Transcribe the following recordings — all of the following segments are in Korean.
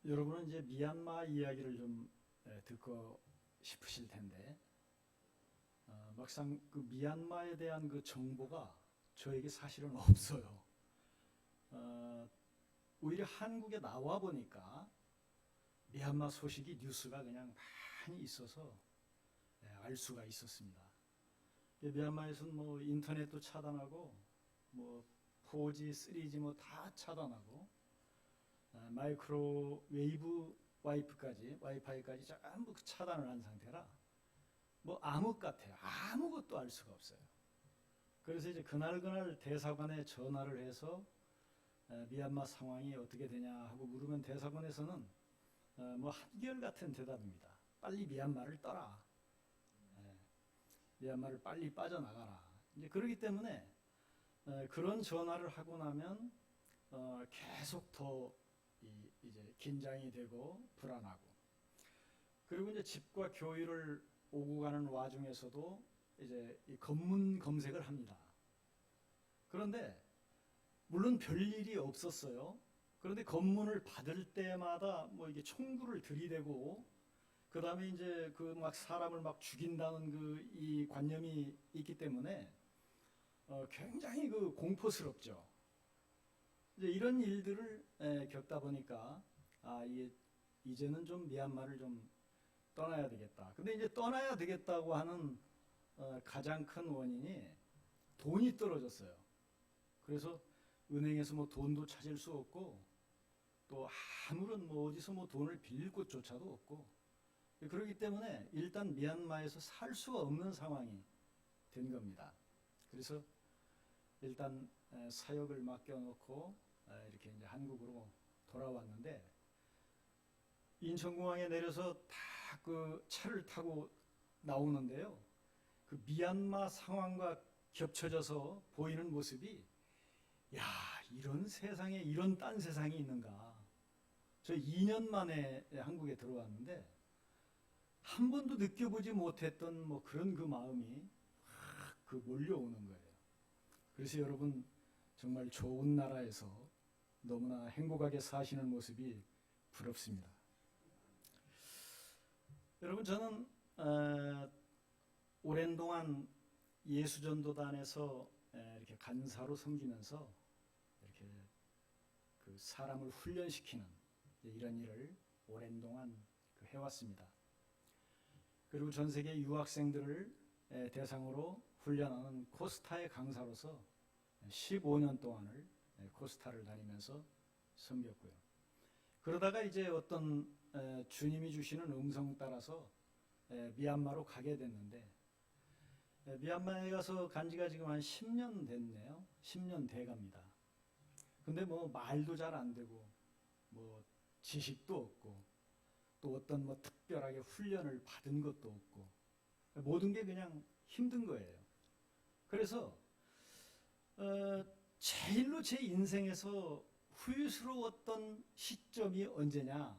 여러분은 이제 미얀마 이야기를 좀 듣고 싶으실 텐데 막상 그 미얀마에 대한 그 정보가 저에게 사실은 없어요. 오히려 한국에 나와 보니까 미얀마 소식이 뉴스가 그냥 많이 있어서 알 수가 있었습니다. 미얀마에서는 뭐 인터넷도 차단하고 뭐 4G, 3G 뭐 다 차단하고 마이크로웨이브 와이파이까지 전부 차단을 한 상태라 뭐 암흑 같아요. 아무것도 알 수가 없어요. 그래서 이제 그날 대사관에 전화를 해서 미얀마 상황이 어떻게 되냐 하고 물으면 대사관에서는 뭐 한결같은 대답입니다. 빨리 미얀마를 떠라. 미얀마를 빨리 빠져나가라. 이제 그러기 때문에 그런 전화를 하고 나면 계속 더 이제 긴장이 되고 불안하고, 그리고 이제 집과 교회를 오고 가는 와중에서도 이제 이 검문 검색을 합니다. 그런데 물론 별일이 없었어요. 그런데 검문을 받을 때마다 뭐 이게 총구를 들이대고, 그 다음에 이제 그 막 사람을 막 죽인다는 그 이 관념이 있기 때문에 굉장히 그 공포스럽죠. 이제 이런 일들을 겪다 보니까 이제는 좀 미얀마를 좀 떠나야 되겠다. 근데 이제 떠나야 되겠다고 하는 가장 큰 원인이 돈이 떨어졌어요. 그래서 은행에서 뭐 돈도 찾을 수 없고, 또 아무런 뭐 어디서 뭐 돈을 빌릴 곳조차도 없고, 그렇기 때문에 일단 미얀마에서 살 수가 없는 상황이 된 겁니다. 그래서 일단 사역을 맡겨놓고 이렇게 이제 한국으로 돌아왔는데, 인천공항에 내려서 다 그 차를 타고 나오는데요, 그 미얀마 상황과 겹쳐져서 보이는 모습이, 야, 이런 세상에 이런 딴 세상이 있는가. 저 2년 만에 한국에 들어왔는데 한 번도 느껴보지 못했던 뭐 그런 그 마음이 확 그 몰려오는 거예요. 그래서 여러분, 정말 좋은 나라에서 너무나 행복하게 사시는 모습이 부럽습니다. 여러분, 저는 오랜 동안 예수전도단에서 이렇게 간사로 섬기면서 이렇게 그 사람을 훈련시키는 이런 일을 오랜 동안 해왔습니다. 그리고 전 세계 유학생들을 대상으로 훈련하는 코스타의 강사로서 15년 동안을 코스타를 다니면서 섬겼고요. 그러다가 이제 어떤 주님이 주시는 음성 따라서 미얀마로 가게 됐는데, 미얀마에 가서 간 지가 지금 한 10년 됐네요. 10년 돼 갑니다. 근데 뭐 말도 잘 안 되고, 뭐 지식도 없고, 또 어떤 뭐 특별하게 훈련을 받은 것도 없고, 모든 게 그냥 힘든 거예요. 그래서 제일로 제 인생에서 후회스러웠던 시점이 언제냐,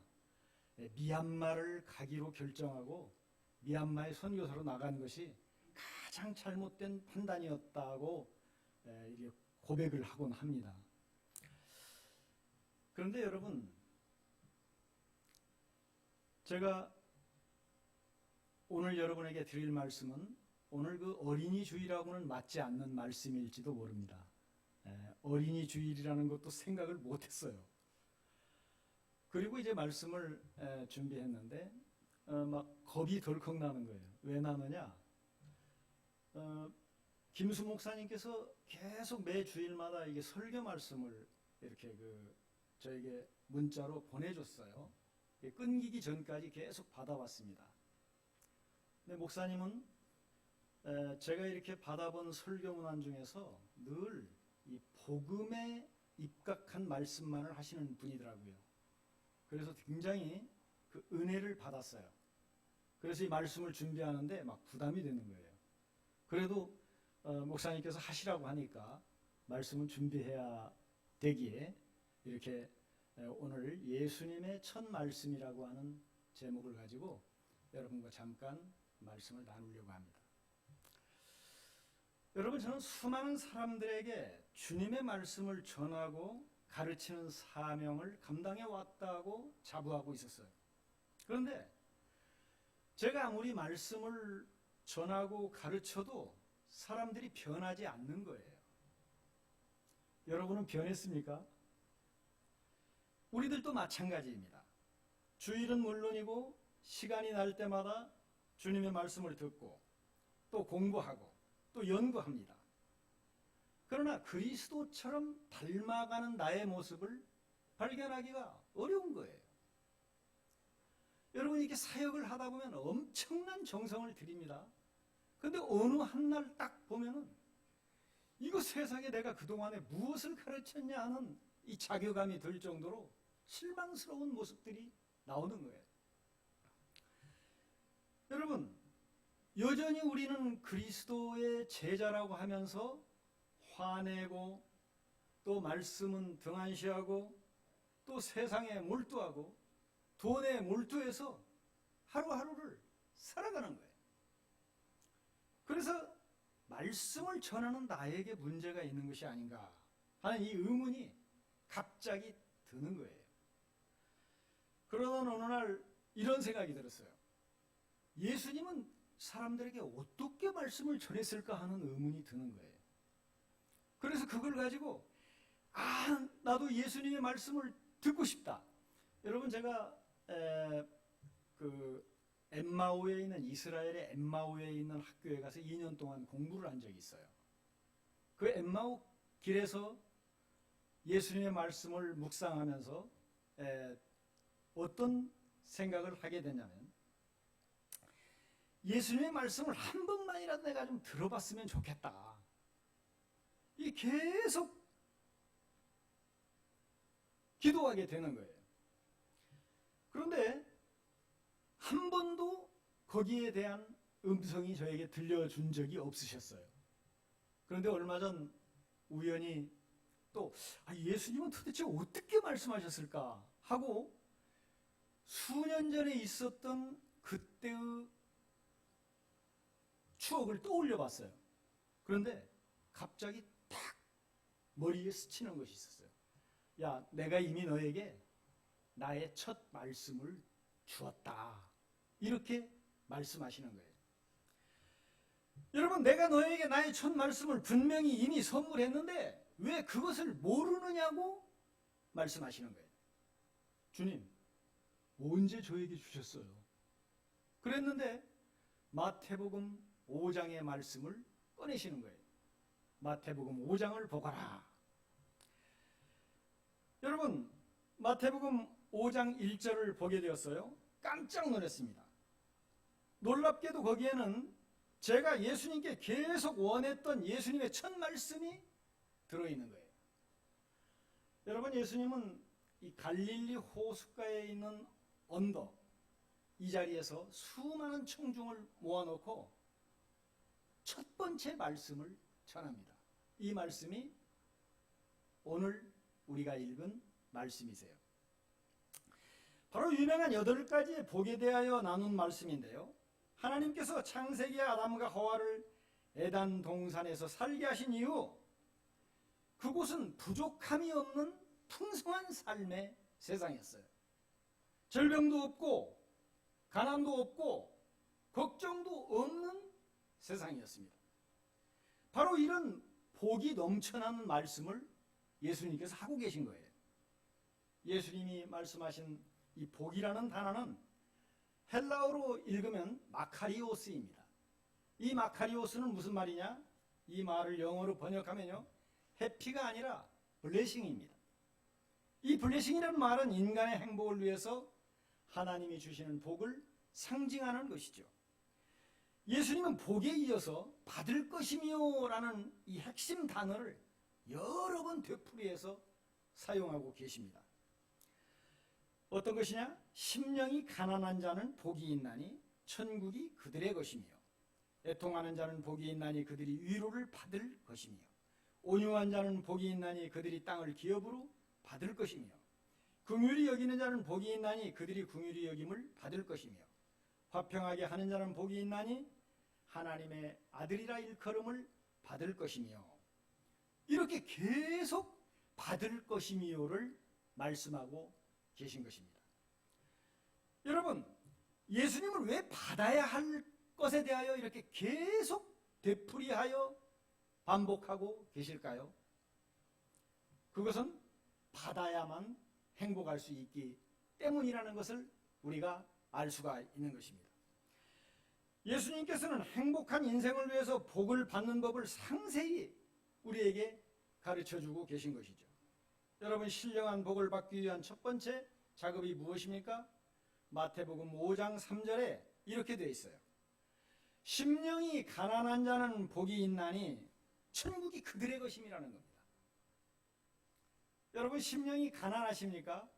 미얀마를 가기로 결정하고 미얀마의 선교사로 나간 것이 가장 잘못된 판단이었다고 이렇게 고백을 하곤 합니다. 그런데 여러분, 제가 오늘 여러분에게 드릴 말씀은 오늘 그 어린이 주일하고는 맞지 않는 말씀일지도 모릅니다. 어린이 주일이라는 것도 생각을 못했어요. 그리고 이제 말씀을 준비했는데 막 겁이 덜컥 나는 거예요. 왜 나느냐? 김수 목사님께서 계속 매 주일마다 이게 설교 말씀을 이렇게 저에게 문자로 보내줬어요. 끊기기 전까지 계속 받아왔습니다. 근데 목사님은 제가 이렇게 받아본 설교 문안 중에서 늘 이 복음에 입각한 말씀만을 하시는 분이더라고요. 그래서 굉장히 그 은혜를 받았어요. 그래서 이 말씀을 준비하는데 막 부담이 되는 거예요. 그래도 목사님께서 하시라고 하니까 말씀을 준비해야 되기에 이렇게 오늘 예수님의 첫 말씀이라고 하는 제목을 가지고 여러분과 잠깐 말씀을 나누려고 합니다. 여러분, 저는 수많은 사람들에게 주님의 말씀을 전하고 가르치는 사명을 감당해 왔다고 자부하고 있었어요. 그런데 제가 아무리 말씀을 전하고 가르쳐도 사람들이 변하지 않는 거예요. 여러분은 변했습니까? 우리들도 마찬가지입니다. 주일은 물론이고 시간이 날 때마다 주님의 말씀을 듣고 또 공부하고 또 연구합니다. 그러나 그리스도처럼 닮아가는 나의 모습을 발견하기가 어려운 거예요. 여러분, 이렇게 사역을 하다 보면 엄청난 정성을 들입니다. 그런데 어느 한 날 딱 보면은 이거 세상에 내가 그동안에 무엇을 가르쳤냐 하는 이 자괴감이 들 정도로 실망스러운 모습들이 나오는 거예요. 여러분, 여전히 우리는 그리스도의 제자라고 하면서 화내고 또 말씀은 등한시하고 또 세상에 몰두하고 돈에 몰두해서 하루하루를 살아가는 거예요. 그래서 말씀을 전하는 나에게 문제가 있는 것이 아닌가 하는 이 의문이 갑자기 드는 거예요. 그러던 어느 날 이런 생각이 들었어요. 예수님은 사람들에게 어떻게 말씀을 전했을까 하는 의문이 드는 거예요. 그래서 그걸 가지고 나도 예수님의 말씀을 듣고 싶다. 여러분, 제가 엠마오에 있는 이스라엘의 엠마오에 있는 학교에 가서 2년 동안 공부를 한 적이 있어요. 그 엠마오 길에서 예수님의 말씀을 묵상하면서 어떤 생각을 하게 되냐면, 예수님의 말씀을 한 번만이라도 내가 좀 들어봤으면 좋겠다. 이 계속 기도하게 되는 거예요. 그런데 한 번도 거기에 대한 음성이 저에게 들려준 적이 없으셨어요. 그런데 얼마 전 우연히 또 예수님은 도대체 어떻게 말씀하셨을까 하고 수년 전에 있었던 그때의 추억을 떠올려 봤어요. 그런데 갑자기 딱 머리에 스치는 것이 있었어요. 야, 내가 이미 너에게 나의 첫 말씀을 주었다. 이렇게 말씀하시는 거예요. 여러분, 내가 너에게 나의 첫 말씀을 분명히 이미 선물했는데 왜 그것을 모르느냐고 말씀하시는 거예요. 주님, 언제 저에게 주셨어요? 그랬는데 마태복음 5장의 말씀을 꺼내시는 거예요. 마태복음 5장을 보거라. 여러분, 마태복음 5장 1절을 보게 되었어요. 깜짝 놀랐습니다. 놀랍게도 거기에는 제가 예수님께 계속 원했던 예수님의 첫 말씀이 들어있는 거예요. 여러분, 예수님은 이 갈릴리 호숫가에 있는 언덕, 이 자리에서 수많은 청중을 모아놓고 첫 번째 말씀을 전합니다. 이 말씀이 오늘 우리가 읽은 말씀이세요. 바로 유명한 8가지의 복에 대하여 나눈 말씀인데요. 하나님께서 창세기 아담과 하와를 에단 동산에서 살게 하신 이후 그곳은 부족함이 없는 풍성한 삶의 세상이었어요. 절병도 없고 가난도 없고 걱정도 없는 세상이었습니다. 바로 이런 복이 넘쳐나는 말씀을 예수님께서 하고 계신 거예요. 예수님이 말씀하신 이 복이라는 단어는 헬라어로 읽으면 마카리오스입니다. 이 마카리오스는 무슨 말이냐? 이 말을 영어로 번역하면요, 해피가 아니라 블레싱입니다. 이 블레싱이라는 말은 인간의 행복을 위해서 하나님이 주시는 복을 상징하는 것이죠. 예수님은 복에 이어서 받을 것이며 라는 이 핵심 단어를 여러 번 되풀이해서 사용하고 계십니다. 어떤 것이냐? 심령이 가난한 자는 복이 있나니 천국이 그들의 것이며, 애통하는 자는 복이 있나니 그들이 위로를 받을 것이며, 온유한 자는 복이 있나니 그들이 땅을 기업으로 받을 것이며, 긍휼히 여기는 자는 복이 있나니 그들이 긍휼히 여김을 받을 것이며, 화평하게 하는 자는 복이 있나니 하나님의 아들이라 일컬음을 받을 것이며, 이렇게 계속 받을 것이미요를 말씀하고 계신 것입니다. 여러분, 예수님을 왜 받아야 할 것에 대하여 이렇게 계속 되풀이하여 반복하고 계실까요? 그것은 받아야만 행복할 수 있기 때문이라는 것을 우리가 알 수가 있는 것입니다. 예수님께서는 행복한 인생을 위해서 복을 받는 법을 상세히 우리에게 가르쳐주고 계신 것이죠. 여러분, 신령한 복을 받기 위한 첫 번째 작업이 무엇입니까? 마태복음 5장 3절에 이렇게 되어 있어요. 심령이 가난한 자는 복이 있나니 천국이 그들의 것임이라는 겁니다. 여러분, 심령이 가난하십니까?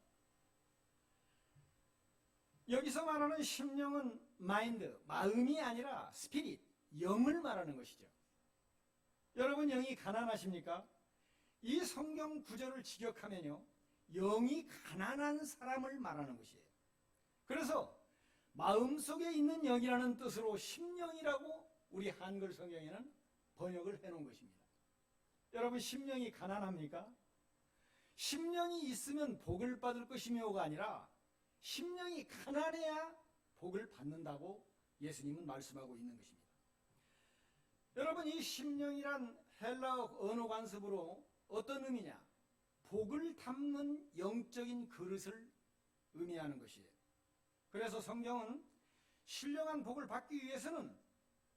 여기서 말하는 심령은 마인드, 마음이 아니라 스피릿, 영을 말하는 것이죠. 여러분, 영이 가난하십니까? 이 성경 구절을 직역하면요, 영이 가난한 사람을 말하는 것이에요. 그래서 마음속에 있는 영이라는 뜻으로 심령이라고 우리 한글 성경에는 번역을 해놓은 것입니다. 여러분, 심령이 가난합니까? 심령이 있으면 복을 받을 것이며가 아니라 심령이 가난해야 복을 받는다고 예수님은 말씀하고 있는 것입니다. 여러분, 이 심령이란 헬라어 언어 관습으로 어떤 의미냐? 복을 담는 영적인 그릇을 의미하는 것이에요. 그래서 성경은 신령한 복을 받기 위해서는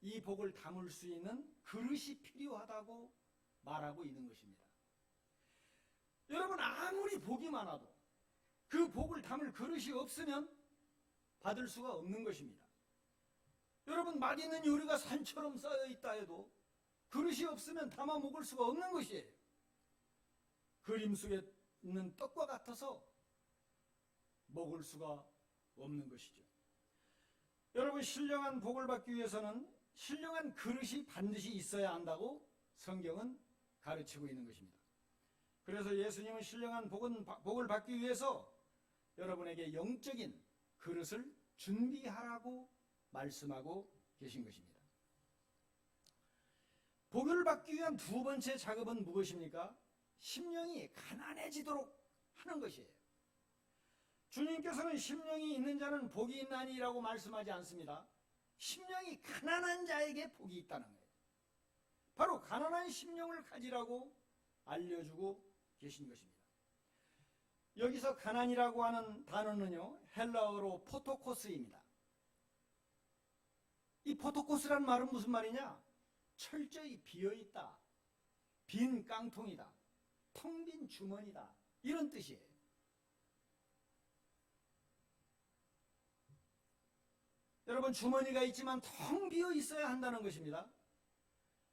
이 복을 담을 수 있는 그릇이 필요하다고 말하고 있는 것입니다. 여러분, 아무리 복이 많아도 그 복을 담을 그릇이 없으면 받을 수가 없는 것입니다. 여러분, 맛있는 요리가 산처럼 쌓여 있다 해도 그릇이 없으면 담아 먹을 수가 없는 것이에요. 그림 속에 있는 떡과 같아서 먹을 수가 없는 것이죠. 여러분, 신령한 복을 받기 위해서는 신령한 그릇이 반드시 있어야 한다고 성경은 가르치고 있는 것입니다. 그래서 예수님은 신령한 복을 받기 위해서 여러분에게 영적인 그릇을 준비하라고 말씀하고 계신 것입니다. 복을 받기 위한 두 번째 작업은 무엇입니까? 심령이 가난해지도록 하는 것이에요. 주님께서는 심령이 있는 자는 복이 있나니라고 말씀하지 않습니다. 심령이 가난한 자에게 복이 있다는 거예요. 바로 가난한 심령을 가지라고 알려주고 계신 것입니다. 여기서 가난이라고 하는 단어는요, 헬라어로 포토코스입니다. 이 포토코스란 말은 무슨 말이냐? 철저히 비어있다, 빈 깡통이다, 텅 빈 주머니다, 이런 뜻이에요. 여러분, 주머니가 있지만 텅 비어 있어야 한다는 것입니다.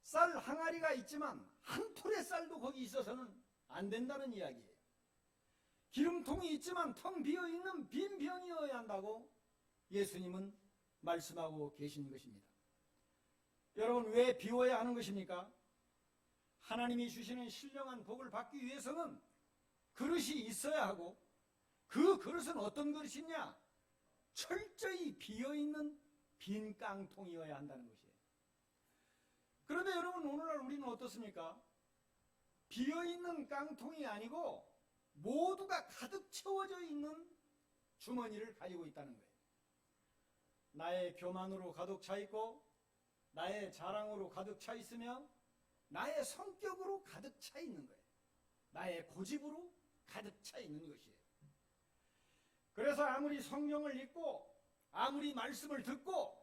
쌀 항아리가 있지만 한 톨의 쌀도 거기 있어서는 안 된다는 이야기예요. 기름통이 있지만 텅 비어있는 빈 병이어야 한다고 예수님은 말씀하고 계신 것입니다. 여러분, 왜 비워야 하는 것입니까? 하나님이 주시는 신령한 복을 받기 위해서는 그릇이 있어야 하고, 그 그릇은 어떤 그릇이냐? 철저히 비어있는 빈 깡통이어야 한다는 것이에요. 그런데 여러분, 오늘날 우리는 어떻습니까? 비어있는 깡통이 아니고 모두가 가득 채워져 있는 주머니를 가지고 있다는 거예요. 나의 교만으로 가득 차 있고, 나의 자랑으로 가득 차 있으며, 나의 성격으로 가득 차 있는 거예요. 나의 고집으로 가득 차 있는 것이에요. 그래서 아무리 성경을 읽고 아무리 말씀을 듣고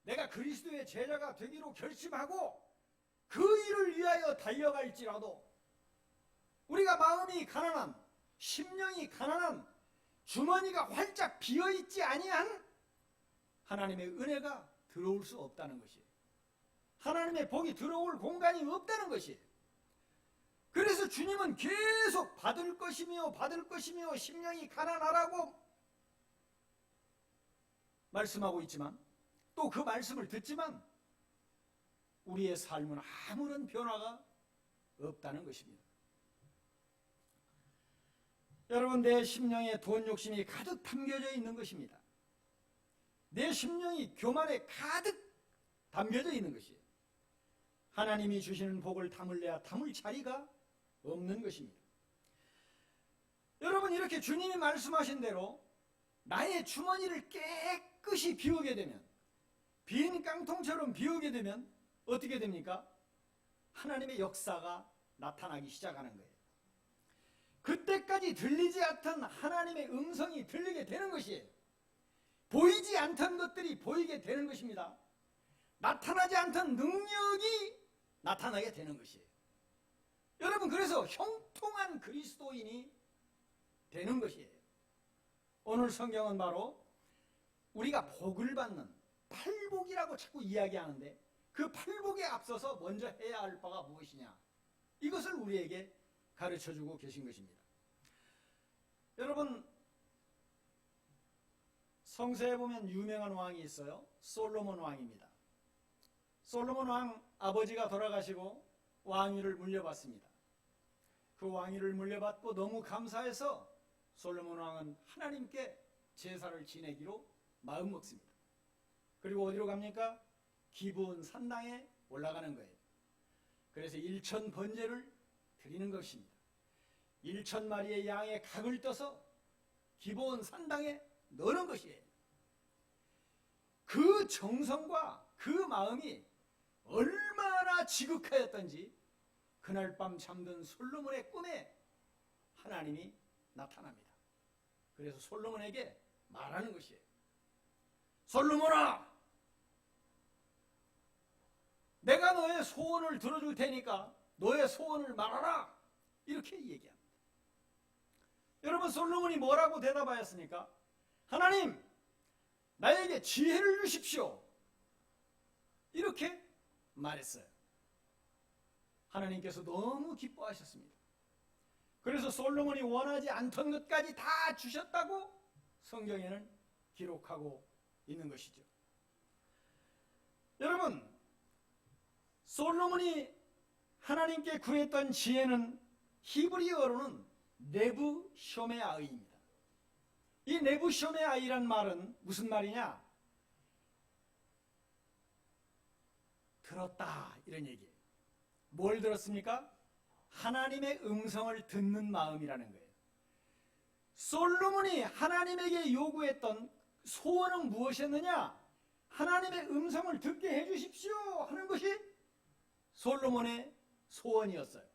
내가 그리스도의 제자가 되기로 결심하고 그 일을 위하여 달려갈지라도 우리가 마음이 가난한, 심령이 가난한, 주머니가 활짝 비어있지 아니한 하나님의 은혜가 들어올 수 없다는 것이에요. 하나님의 복이 들어올 공간이 없다는 것이에요. 그래서 주님은 계속 받을 것이며 심령이 가난하라고 말씀하고 있지만, 또 그 말씀을 듣지만 우리의 삶은 아무런 변화가 없다는 것입니다. 여러분, 내 심령에 돈 욕심이 가득 담겨져 있는 것입니다. 내 심령이 교만에 가득 담겨져 있는 것이에요. 하나님이 주시는 복을 담을래야 담을 자리가 없는 것입니다. 여러분, 이렇게 주님이 말씀하신 대로 나의 주머니를 깨끗이 비우게 되면, 빈 깡통처럼 비우게 되면 어떻게 됩니까? 하나님의 역사가 나타나기 시작하는 거예요. 그때까지 들리지 않던 하나님의 음성이 들리게 되는 것이에요. 보이지 않던 것들이 보이게 되는 것입니다. 나타나지 않던 능력이 나타나게 되는 것이에요. 여러분, 그래서 형통한 그리스도인이 되는 것이에요. 오늘 성경은 바로 우리가 복을 받는 팔복이라고 자꾸 이야기하는데, 그 팔복에 앞서서 먼저 해야 할 바가 무엇이냐, 이것을 우리에게 가르쳐주고 계신 것입니다. 여러분, 성서에 보면 유명한 왕이 있어요. 솔로몬 왕입니다. 솔로몬 왕 아버지가 돌아가시고 왕위를 물려받습니다. 그 왕위를 물려받고 너무 감사해서 솔로몬 왕은 하나님께 제사를 지내기로 마음먹습니다. 그리고 어디로 갑니까? 기브온 산당에 올라가는 거예요. 그래서 1000 번제를 드리는 것입니다. 1000마리의 양의 각을 떠서 기브온 산당에 넣는 것이에요. 그 정성과 그 마음이 얼마나 지극하였던지 그날 밤 잠든 솔로몬의 꿈에 하나님이 나타납니다. 그래서 솔로몬에게 말하는 것이에요. 솔로몬아, 내가 너의 소원을 들어줄 테니까 너의 소원을 말하라, 이렇게 얘기합니다. 여러분, 솔로몬이 뭐라고 대답하였습니까? 하나님, 나에게 지혜를 주십시오, 이렇게 말했어요. 하나님께서 너무 기뻐하셨습니다. 그래서 솔로몬이 원하지 않던 것까지 다 주셨다고 성경에는 기록하고 있는 것이죠. 여러분, 솔로몬이 하나님께 구했던 지혜는 히브리어로는 네부쇼메아이입니다. 이 네부쇼메아이란 말은 무슨 말이냐? 들었다, 이런 얘기예요. 뭘 들었습니까? 하나님의 음성을 듣는 마음이라는 거예요. 솔로몬이 하나님에게 요구했던 소원은 무엇이었느냐? 하나님의 음성을 듣게 해주십시오 하는 것이 솔로몬의 소원이었어요.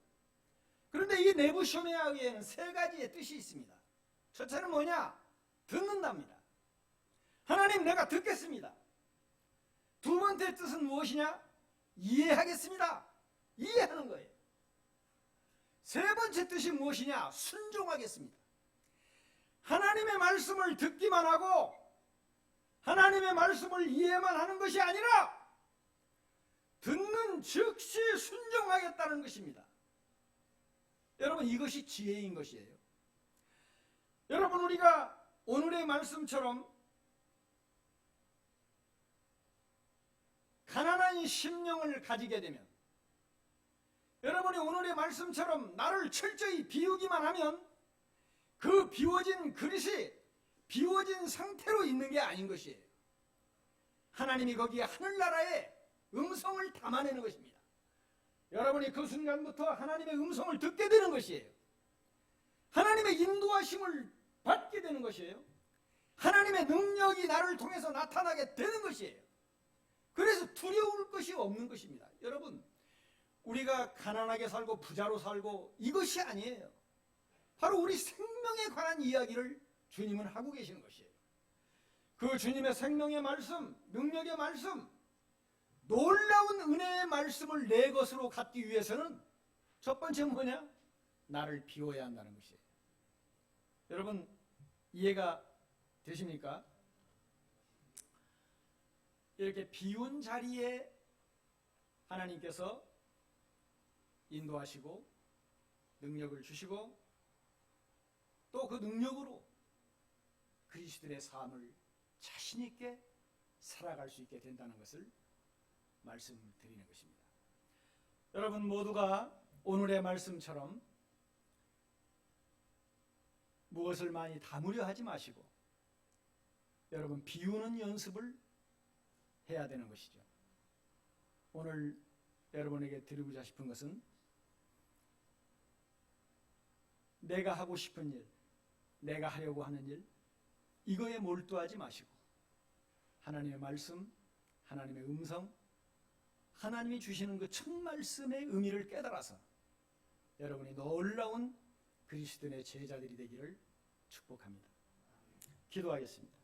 그런데 이 네부쇼메아에는 3가지의 뜻이 있습니다. 첫째는 뭐냐? 듣는답니다. 하나님, 내가 듣겠습니다. 두 번째 뜻은 무엇이냐? 이해하겠습니다. 이해하는 거예요. 세 번째 뜻이 무엇이냐? 순종하겠습니다. 하나님의 말씀을 듣기만 하고 하나님의 말씀을 이해만 하는 것이 아니라 듣는 즉시 순종하겠다는 것입니다. 여러분, 이것이 지혜인 것이에요. 여러분, 우리가 오늘의 말씀처럼 가난한 심령을 가지게 되면, 여러분이 오늘의 말씀처럼 나를 철저히 비우기만 하면 그 비워진 그릇이 비워진 상태로 있는 게 아닌 것이에요. 하나님이 거기에 하늘나라의 음성을 담아내는 것입니다. 여러분이 그 순간부터 하나님의 음성을 듣게 되는 것이에요. 하나님의 인도하심을 받게 되는 것이에요. 하나님의 능력이 나를 통해서 나타나게 되는 것이에요. 그래서 두려울 것이 없는 것입니다. 여러분, 우리가 가난하게 살고 부자로 살고 이것이 아니에요. 바로 우리 생명에 관한 이야기를 주님은 하고 계시는 것이에요. 그 주님의 생명의 말씀, 능력의 말씀, 놀라운 은혜의 말씀을 내 것으로 갖기 위해서는 첫 번째는 뭐냐? 나를 비워야 한다는 것이에요. 여러분, 이해가 되십니까? 이렇게 비운 자리에 하나님께서 인도하시고 능력을 주시고 또 그 능력으로 그리스도의 삶을 자신 있게 살아갈 수 있게 된다는 것을 말씀드리는 것입니다. 여러분 모두가 오늘의 말씀처럼 무엇을 많이 담으려 하지 마시고 여러분 비우는 연습을 해야 되는 것이죠. 오늘 여러분에게 드리고자 싶은 것은 내가 하고 싶은 일, 내가 하려고 하는 일, 이거에 몰두하지 마시고 하나님의 말씀, 하나님의 음성, 하나님이 주시는 그 첫 말씀의 의미를 깨달아서 여러분이 놀라운 그리스도인의 제자들이 되기를 축복합니다. 기도하겠습니다.